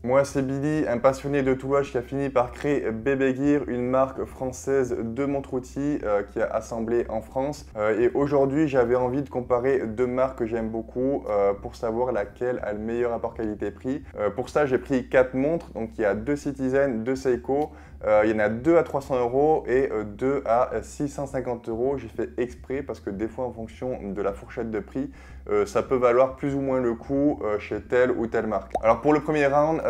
Moi, c'est Billy, un passionné de toolwatch qui a fini par créer Bebe Gear, une marque française de montres-outils qui a assemblé en France. Et aujourd'hui, j'avais envie de comparer deux marques que j'aime beaucoup pour savoir laquelle a le meilleur rapport qualité-prix. Pour ça, j'ai pris quatre montres. Donc, il y a deux Citizen, deux Seiko. Il y en a deux à 300 euros et deux à 650 euros. J'ai fait exprès parce que des fois, en fonction de la fourchette de prix, ça peut valoir plus ou moins le coup chez telle ou telle marque. Alors pour le premier round,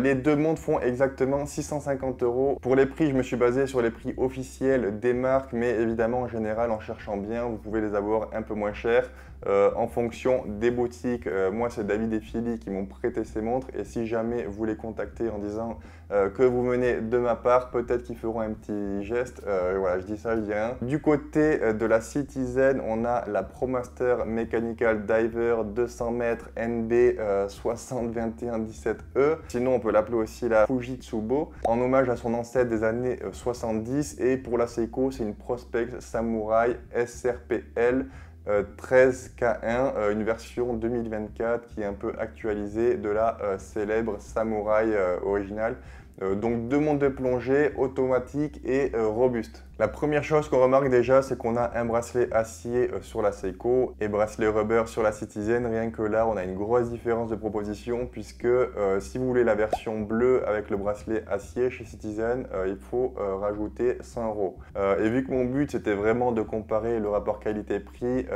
les deux montres font exactement 650 euros. Pour les prix, je me suis basé sur les prix officiels des marques, mais évidemment en général, en cherchant bien, vous pouvez les avoir un peu moins chers. En fonction des boutiques, moi c'est David et Philly qui m'ont prêté ces montres et si jamais vous les contactez en disant que vous venez de ma part, peut-être qu'ils feront un petit geste. Voilà, je dis ça, je dis rien. Du côté de la Citizen, on a la ProMaster Mechanical Diver 200 mètres NB 602117E. Sinon, on peut l'appeler aussi la Fujitsubo, en hommage à son ancêtre des années 70. Et pour la Seiko, c'est une Prospex Samurai SRPL 13K1, une version 2024 qui est un peu actualisée de la célèbre Samurai originale. Donc deux montres de plongée automatiques et robustes. La première chose qu'on remarque déjà, c'est qu'on a un bracelet acier sur la Seiko et bracelet rubber sur la Citizen. Rien que là, on a une grosse différence de proposition puisque si vous voulez la version bleue avec le bracelet acier chez Citizen, il faut rajouter 100 euros. Et vu que mon but, c'était vraiment de comparer le rapport qualité-prix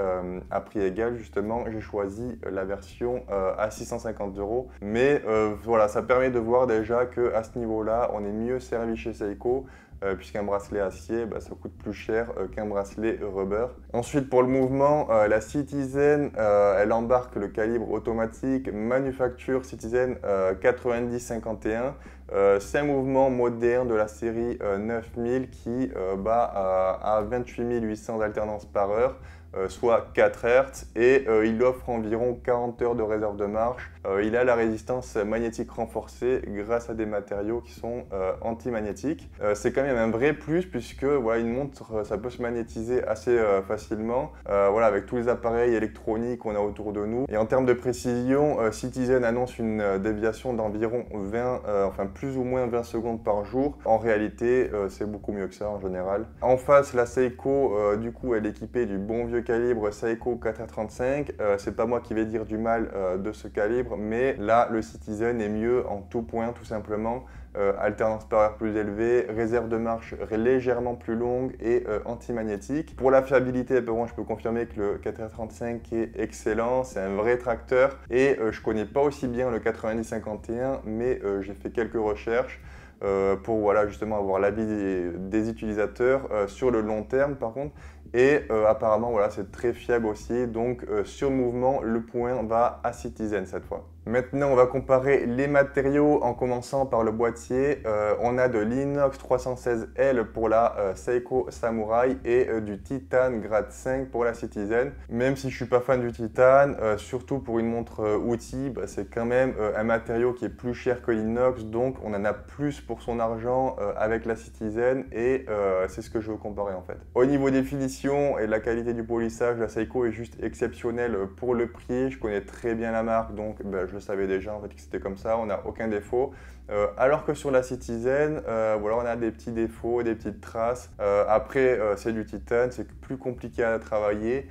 à prix égal, justement, j'ai choisi la version à 650 euros. Mais voilà, ça permet de voir déjà qu'à ce niveau-là, on est mieux servi chez Seiko. Puisqu'un bracelet acier, ça coûte plus cher qu'un bracelet rubber. Ensuite, pour le mouvement, la Citizen, elle embarque le calibre automatique manufacture Citizen 9051. C'est un mouvement moderne de la série 9000 qui a 28 800 alternances par heure. Soit 4 Hz et il offre environ 40 heures de réserve de marche. Il a la résistance magnétique renforcée grâce à des matériaux qui sont anti-magnétiques. C'est quand même un vrai plus puisque voilà, une montre ça peut se magnétiser assez facilement voilà, avec tous les appareils électroniques qu'on a autour de nous. Et en termes de précision, Citizen annonce une déviation d'environ 20, enfin plus ou moins 20 secondes par jour. En réalité, c'est beaucoup mieux que ça en général. En face, la Seiko, du coup, elle est équipée du bon vieux calibre Seiko 435. C'est pas moi qui vais dire du mal de ce calibre, mais là, le Citizen est mieux en tout point, tout simplement. Alternance par heure plus élevée, réserve de marche légèrement plus longue et anti-magnétique. Pour la fiabilité, je peux confirmer que le 435 est excellent, c'est un vrai tracteur et je connais pas aussi bien le 9051, mais j'ai fait quelques recherches pour voilà, justement avoir l'avis des utilisateurs sur le long terme par contre. Et apparemment, voilà, c'est très fiable aussi. Donc, sur le mouvement, le point va à Citizen cette fois. Maintenant, on va comparer les matériaux en commençant par le boîtier. On a de l'inox 316L pour la Seiko Samurai et du titane grade 5 pour la Citizen. Même si je suis pas fan du titane, surtout pour une montre outil, c'est quand même un matériau qui est plus cher que l'inox. Donc, on en a plus pour son argent avec la Citizen et c'est ce que je veux comparer en fait. Au niveau des finitions et de la qualité du polissage, la Seiko est juste exceptionnelle pour le prix. Je connais très bien la marque, donc je le savais déjà en fait que c'était comme ça, on n'a aucun défaut. Alors que sur la Citizen, voilà, on a des petits défauts, des petites traces. Après, c'est du titane, c'est plus compliqué à travailler.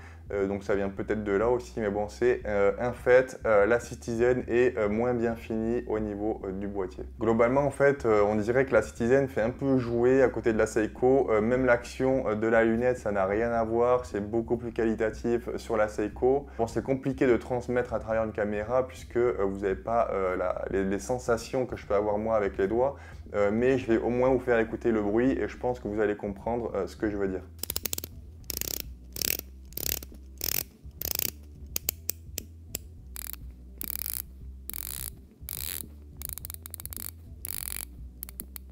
Donc ça vient peut-être de là aussi, mais bon, c'est un fait. La Citizen est moins bien finie au niveau du boîtier. Globalement, en fait, on dirait que la Citizen fait un peu jouer à côté de la Seiko. Même l'action de la lunette, ça n'a rien à voir. C'est beaucoup plus qualitatif sur la Seiko. Bon, c'est compliqué de transmettre à travers une caméra puisque vous n'avez pas les sensations que je peux avoir moi avec les doigts. Mais je vais au moins vous faire écouter le bruit et je pense que vous allez comprendre ce que je veux dire.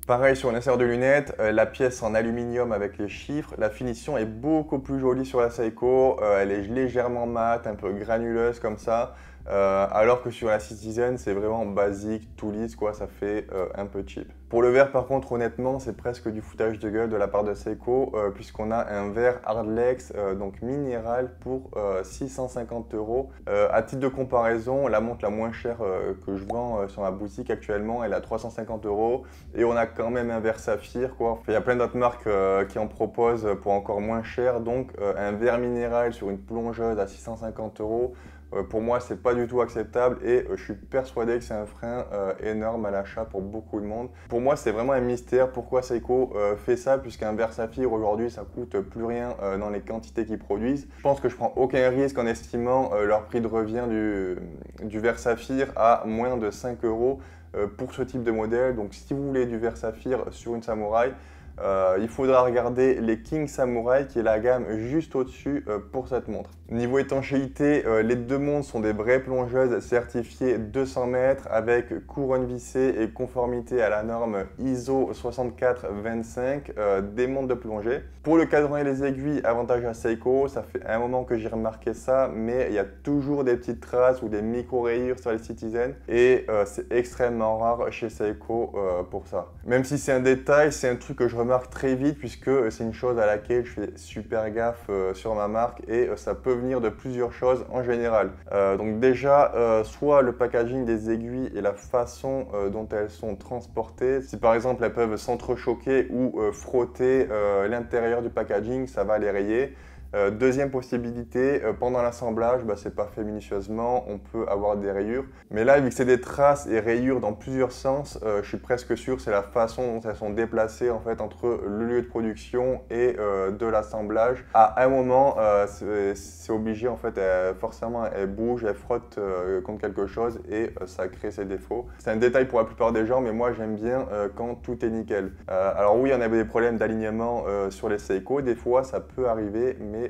Pareil sur une insert de lunettes, la pièce en aluminium avec les chiffres, la finition est beaucoup plus jolie sur la Seiko, elle est légèrement mate, un peu granuleuse comme ça. alors que sur la Citizen, c'est vraiment basique, tout lisse, quoi, ça fait un peu cheap. Pour le verre, par contre, honnêtement, c'est presque du foutage de gueule de la part de Seiko, puisqu'on a un verre Hardlex, donc minéral, pour 650 €. À titre de comparaison, la montre la moins chère que je vends sur ma boutique actuellement, elle est à 350 €, et on a quand même un verre saphir, quoi. Enfin, il y a plein d'autres marques qui en proposent pour encore moins cher, donc un verre minéral sur une plongeuse à 650 €. Pour moi, c'est pas du tout acceptable et je suis persuadé que c'est un frein énorme à l'achat pour beaucoup de monde. Pour moi, c'est vraiment un mystère pourquoi Seiko fait ça, puisqu'un verre saphir aujourd'hui, ça coûte plus rien dans les quantités qu'ils produisent. Je pense que je prends aucun risque en estimant leur prix de revient du verre saphir à moins de 5 € pour ce type de modèle. Donc, si vous voulez du verre saphir sur une Samurai, il faudra regarder les King Samurai, qui est la gamme juste au-dessus pour cette montre. Niveau étanchéité, les deux montres sont des vraies plongeuses certifiées 200 mètres avec couronne vissée et conformité à la norme ISO 6425 des montres de plongée. Pour le cadran et les aiguilles, avantage à Seiko, ça fait un moment que j'ai remarqué ça, mais il y a toujours des petites traces ou des micro-rayures sur les Citizen et c'est extrêmement rare chez Seiko pour ça. Même si c'est un détail, c'est un truc que je remarque très vite puisque c'est une chose à laquelle je fais super gaffe sur ma marque et ça peut venir de plusieurs choses en général. Donc déjà, soit le packaging des aiguilles et la façon dont elles sont transportées. Si par exemple elles peuvent s'entrechoquer ou frotter l'intérieur du packaging, ça va les rayer. Deuxième possibilité, pendant l'assemblage, c'est pas fait minutieusement, on peut avoir des rayures. Mais là, vu que c'est des traces et rayures dans plusieurs sens, je suis presque sûr que c'est la façon dont elles sont déplacées en fait, entre le lieu de production et de l'assemblage. À un moment, c'est obligé, en fait, forcément, elles bougent, elles frottent contre quelque chose et ça crée ces défauts. C'est un détail pour la plupart des gens, mais moi j'aime bien quand tout est nickel. Alors oui, il y en avait des problèmes d'alignement sur les Seiko, des fois ça peut arriver, mais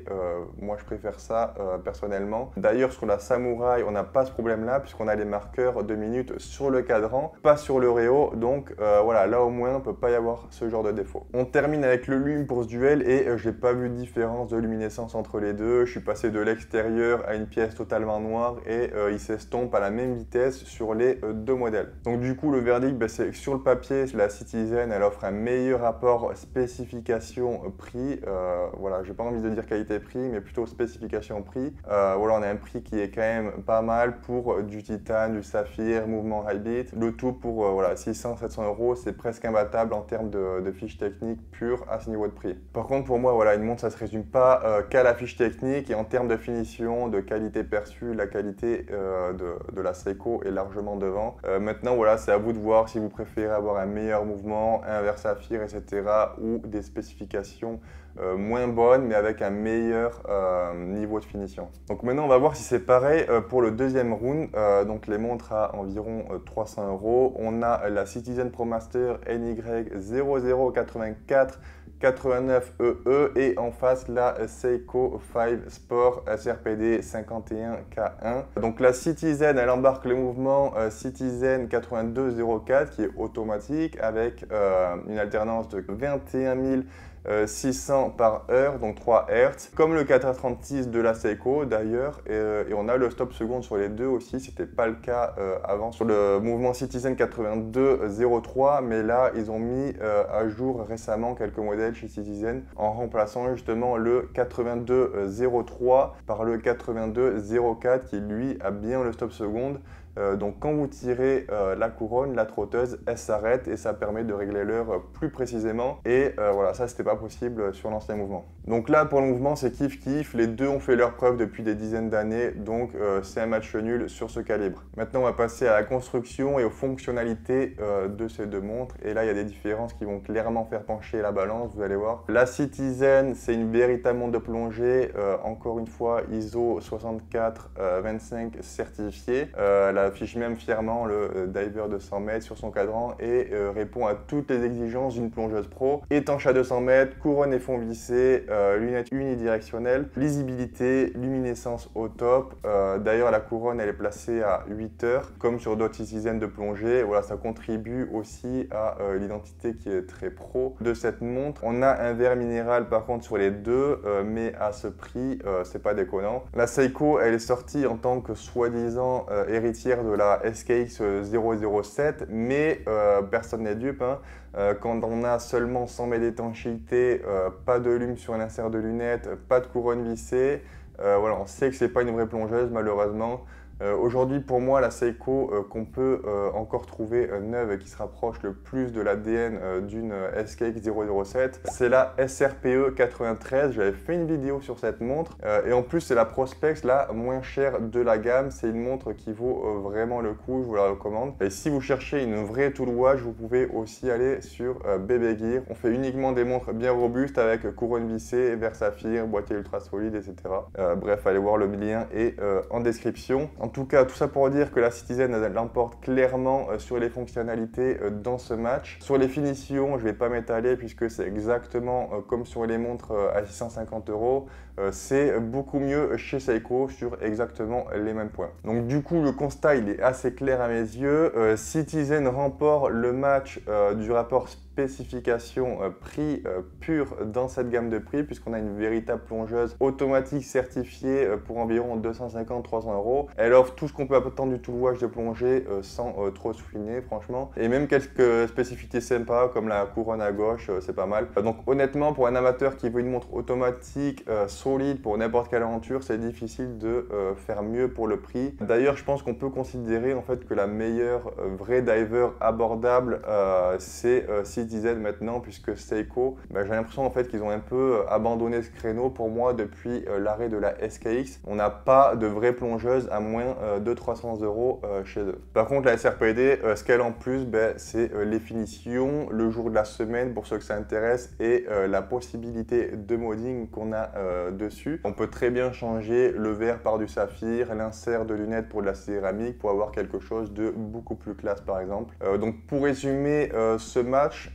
moi je préfère ça personnellement. D'ailleurs sur la Samurai on n'a pas ce problème là puisqu'on a les marqueurs de minutes sur le cadran, pas sur le réo, donc voilà, là au moins il ne peut pas y avoir ce genre de défaut. On termine avec le lume pour ce duel et j'ai pas vu de différence de luminescence entre les deux. Je suis passé de l'extérieur à une pièce totalement noire et il s'estompe à la même vitesse sur les deux modèles. Donc du coup le verdict, c'est que sur le papier la Citizen elle offre un meilleur rapport spécification-prix. Voilà, j'ai pas envie de dire qualité-prix, mais plutôt spécification-prix. Voilà, on a un prix qui est quand même pas mal pour du titane, du saphir, mouvement high beat. Le tout pour voilà, 600-700 €, c'est presque imbattable en termes de fiche technique pure à ce niveau de prix. Par contre, pour moi, voilà, une montre, ça se résume pas qu'à la fiche technique et en termes de finition, de qualité perçue, la qualité de la Seiko est largement devant. Maintenant, voilà, c'est à vous de voir si vous préférez avoir un meilleur mouvement, un verre saphir, etc. ou des spécifications moins bonnes mais avec un meilleur niveau de finition. Donc maintenant on va voir si c'est pareil pour le deuxième round. Donc les montres à environ 300 €. On a la Citizen ProMaster NY0084 89EE et en face la Seiko 5 Sport SRPD 51K1. Donc la Citizen elle embarque le mouvement Citizen 8204 qui est automatique avec une alternance de 21 600 par heure, donc 3 Hz, comme le 436 de la Seiko d'ailleurs, et on a le stop seconde sur les deux aussi, c'était pas le cas avant sur le mouvement Citizen 8203, mais là ils ont mis à jour récemment quelques modèles chez Citizen en remplaçant justement le 8203 par le 8204 qui lui a bien le stop seconde. Donc quand vous tirez la couronne, la trotteuse, elle s'arrête et ça permet de régler l'heure plus précisément. Et voilà, ça c'était pas possible sur l'ancien mouvement. Donc là pour le mouvement c'est kiff-kiff, les deux ont fait leur preuve depuis des dizaines d'années, donc c'est un match nul sur ce calibre. Maintenant on va passer à la construction et aux fonctionnalités de ces deux montres. Et là il y a des différences qui vont clairement faire pencher la balance, vous allez voir. La Citizen c'est une véritable montre de plongée, encore une fois ISO 6425 certifiée. La affiche même fièrement le diver de 100 mètres sur son cadran et répond à toutes les exigences d'une plongeuse pro. Étanche à 200 mètres, couronne et fond vissé, lunettes unidirectionnelles, lisibilité, luminescence au top. D'ailleurs, la couronne elle est placée à 8 heures, comme sur d'autres Citizen de plongée. Voilà, ça contribue aussi à l'identité qui est très pro de cette montre. On a un verre minéral par contre sur les deux, mais à ce prix, c'est pas déconnant. La Seiko, elle est sortie en tant que soi-disant héritière de la SKX 007, mais personne n'est dupe, hein. Quand on a seulement 100 mètres d'étanchéité, pas de lume sur l'insert de lunettes, pas de couronne vissée, voilà, on sait que c'est pas une vraie plongeuse malheureusement. Aujourd'hui, pour moi, la Seiko qu'on peut encore trouver neuve et qui se rapproche le plus de l'ADN d'une SKX 007, c'est la SRPE 93. J'avais fait une vidéo sur cette montre et en plus, c'est la Prospex la moins chère de la gamme. C'est une montre qui vaut vraiment le coup, je vous la recommande. Et si vous cherchez une vraie tool watch, vous pouvez aussi aller sur BB Gear. On fait uniquement des montres bien robustes avec couronne vissée, verre saphir, boîtier ultra solide, etc. Bref, allez voir le lien est en description. En tout cas, tout ça pour dire que la Citizen l'emporte clairement sur les fonctionnalités dans ce match. Sur les finitions, je ne vais pas m'étaler puisque c'est exactement comme sur les montres à 650 €. C'est beaucoup mieux chez Seiko sur exactement les mêmes points. Donc du coup, le constat il est assez clair à mes yeux. Citizen remporte le match du rapport spécification prix pur dans cette gamme de prix puisqu'on a une véritable plongeuse automatique certifiée pour environ 250-300 €. Elle offre tout ce qu'on peut attendre du tool watch de plongée sans trop souffler franchement. Et même quelques spécificités sympas comme la couronne à gauche, c'est pas mal. Donc honnêtement, pour un amateur qui veut une montre automatique solide pour n'importe quelle aventure, c'est difficile de faire mieux pour le prix. D'ailleurs, je pense qu'on peut considérer en fait que la meilleure vraie diver abordable, c'est Citizen maintenant, puisque Seiko, j'ai l'impression en fait qu'ils ont un peu abandonné ce créneau pour moi depuis l'arrêt de la SKX. On n'a pas de vraie plongeuse à moins de 300 € chez eux. Par contre, la SRPD, ce qu'elle a en plus, c'est les finitions, le jour de la semaine pour ceux que ça intéresse et la possibilité de modding qu'on a dessus. On peut très bien changer le verre par du saphir, l'insert de lunettes pour de la céramique pour avoir quelque chose de beaucoup plus classe par exemple. Donc pour résumer ce match,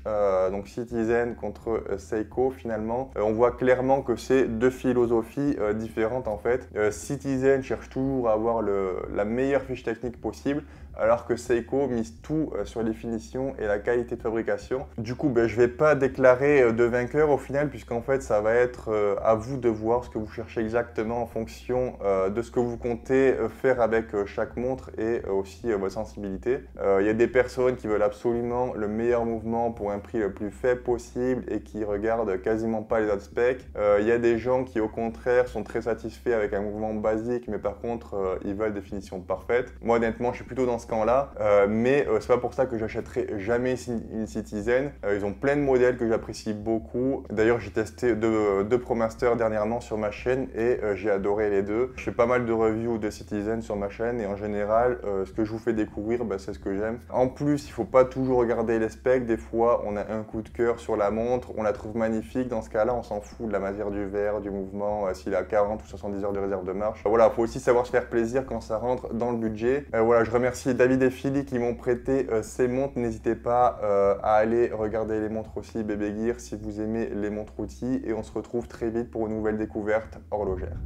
donc Citizen contre Seiko finalement, on voit clairement que c'est deux philosophies différentes en fait. Citizen cherche toujours à avoir la meilleure fiche technique possible, alors que Seiko mise tout sur les finitions et la qualité de fabrication. Du coup, je ne vais pas déclarer de vainqueur au final, puisqu'en fait, ça va être à vous de voir ce que vous cherchez exactement en fonction de ce que vous comptez faire avec chaque montre et aussi votre sensibilité. Il y a des personnes qui veulent absolument le meilleur mouvement pour un prix le plus faible possible et qui regardent quasiment pas les autres specs. Il y a des gens qui, au contraire, sont très satisfaits avec un mouvement basique, mais par contre, ils veulent des finitions parfaites. Moi, honnêtement, je suis plutôt dans ce camp-là, mais c'est pas pour ça que j'achèterai jamais une Citizen. Ils ont plein de modèles que j'apprécie beaucoup. D'ailleurs, j'ai testé deux ProMaster dernièrement sur ma chaîne et j'ai adoré les deux. Je fais pas mal de reviews de Citizen sur ma chaîne et en général, ce que je vous fais découvrir, c'est ce que j'aime. En plus, il faut pas toujours regarder les specs. Des fois, on a un coup de cœur sur la montre, on la trouve magnifique. Dans ce cas-là, on s'en fout de la matière du verre, du mouvement, s'il a 40 ou 70 heures de réserve de marche. Voilà, il faut aussi savoir se faire plaisir quand ça rentre dans le budget. Voilà, je remercie David et Philly qui m'ont prêté ces montres. N'hésitez pas à aller regarder les montres aussi BB Gear si vous aimez les montres outils et on se retrouve très vite pour une nouvelle découverte horlogère.